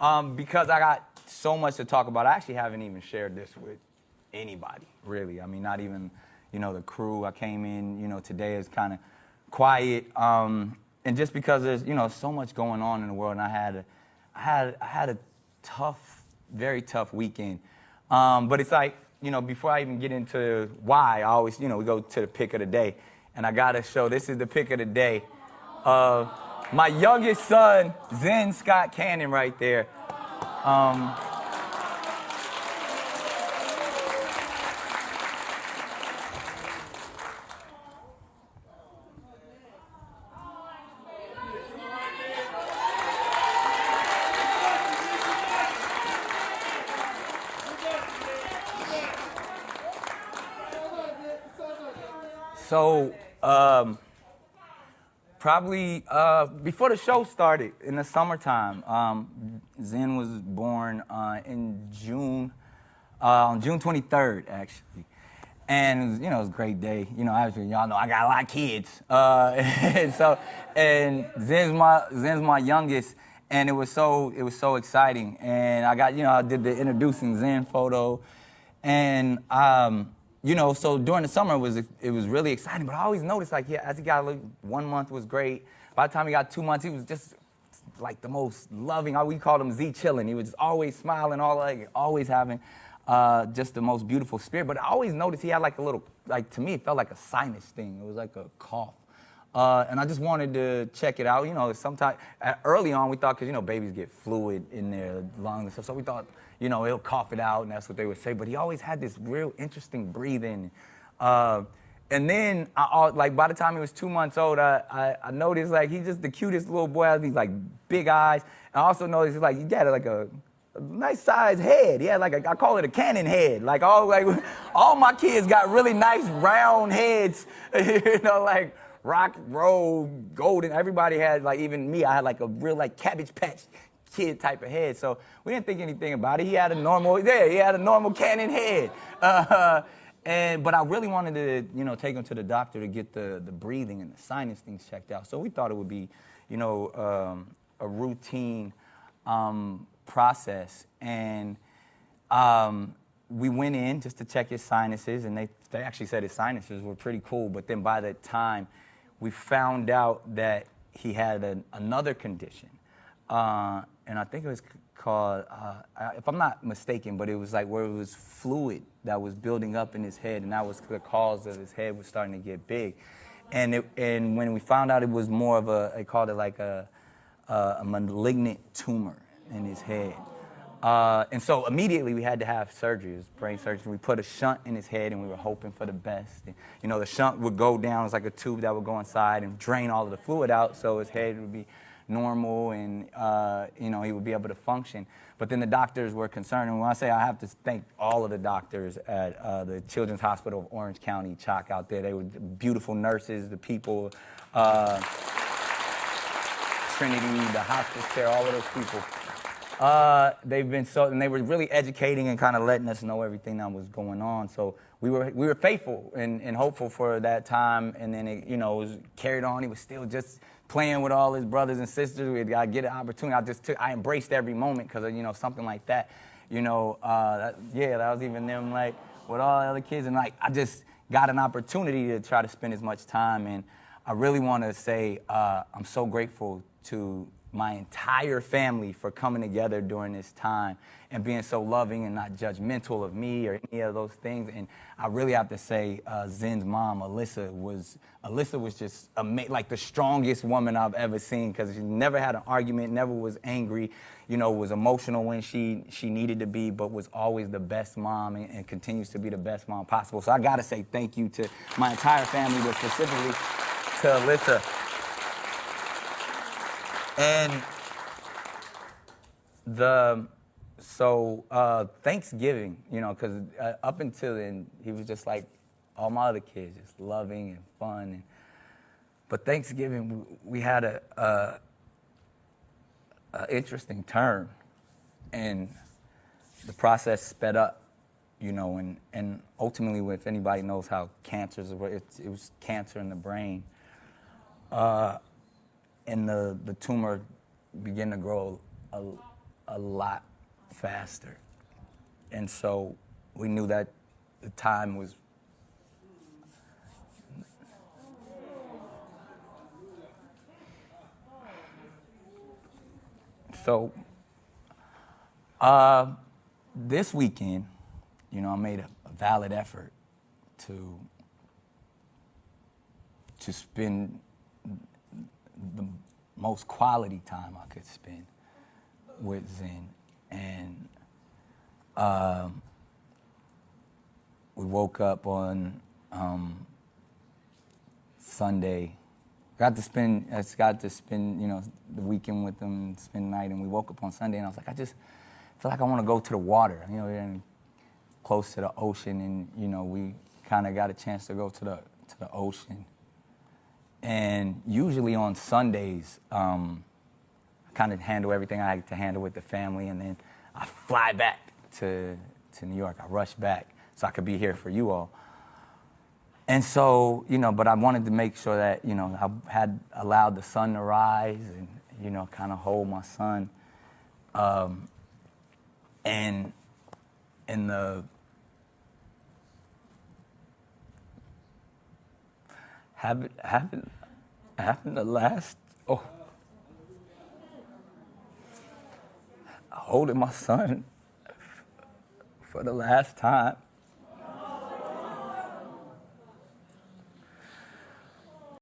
Because I got so much to talk about. I actually haven't even shared this with anybody, really. I mean, not even, the crew. I came in, today is kind of quiet. And just because there's, so much going on in the world, and I had a tough, very tough weekend. But it's like, before I even get into why, I always, we go to the pick of the day. And I got to show, this is the pick of the day of my youngest son, Zen Scott Cannon, right there. So, probably before the show started in the summertime, Zen was born in June, on June 23rd, actually. And, it was a great day. Obviously, y'all know I got a lot of kids. And Zen's my youngest, and it was so exciting. And I got, I did the introducing Zen photo, and so during the summer it was really exciting. But I always noticed, like, as he got 1 month was great. By the time he got 2 months, he was just like the most loving. We called him Z chilling. He was just always smiling, always having just the most beautiful spirit. But I always noticed he had like a little, to me, it felt like a sinus thing. It was like a cough. And I just wanted to check it out. Sometimes early on we thought, because babies get fluid in their lungs and stuff, so we thought, he'll cough it out, and that's what they would say. But he always had this real interesting breathing. And then, by the time he was 2 months old, I noticed, he's just the cutest little boy. Had these, big eyes. And I also noticed, he had, a nice sized head. He had, I call it a cannon head. All my kids got really nice round heads, rock, roll, golden. Everybody had, even me, I had, a real, Cabbage Patch Kid type of head. So we didn't think anything about it. He had a normal cannon head. But I really wanted to, take him to the doctor to get the breathing and the sinus things checked out. So we thought it would be, a routine process. And we went in just to check his sinuses, and they actually said his sinuses were pretty cool. But then by the time we found out that he had another condition, and I think it was called, if I'm not mistaken, but it was where it was fluid that was building up in his head, and that was the cause of his head was starting to get big. And when we found out it was more of they called it a malignant tumor in his head. And so immediately we had to have surgery, it was brain surgery. We put a shunt in his head, and we were hoping for the best. And, the shunt would go down, it was like a tube that would go inside and drain all of the fluid out, so his head would be normal, and he would be able to function. But then the doctors were concerned, and when I say I have to thank all of the doctors at the Children's Hospital of Orange County, CHOC out there. They were beautiful nurses, the people, Trinity, the hospice care, all of those people. They've been and they were really educating and kind of letting us know everything that was going on. So we were faithful and hopeful for that time, and then it was carried on. He was still just playing with all his brothers and sisters. We got to get an opportunity. I embraced every moment because of, something like that. That was even them, with all the other kids. And, I just got an opportunity to try to spend as much time. And I really want to say I'm so grateful to my entire family for coming together during this time and being so loving and not judgmental of me or any of those things. And I really have to say, Zen's mom, Alyssa was just the strongest woman I've ever seen, because she never had an argument, never was angry, was emotional when she needed to be, but was always the best mom and continues to be the best mom possible. So I got to say thank you to my entire family, but specifically to Alyssa. And Thanksgiving, because up until then, he was just like all my other kids, just loving and fun. But Thanksgiving, we had a interesting turn, and the process sped up, and ultimately, if anybody knows how cancers, it was cancer in the brain. And the tumor began to grow a lot faster. And so we knew that the time was so this weekend, you know, I made a valid effort to spend the most quality time I could spend with Zen. And we woke up on Sunday. I got to spend, you know, the weekend with them, spend the night, and we woke up on Sunday, and I was like, I just feel like I want to go to the water. You know, we're close to the ocean, and you know, we kind of got a chance to go to the ocean. And usually on Sundays, I kind of handle everything I had to handle with the family, and then I fly back to New York. I rush back so I could be here for you all. And so, you know, but I wanted to make sure that, you know, I had allowed the sun to rise and, you know, kind of hold my son. And in the having the last, holding my son for the last time.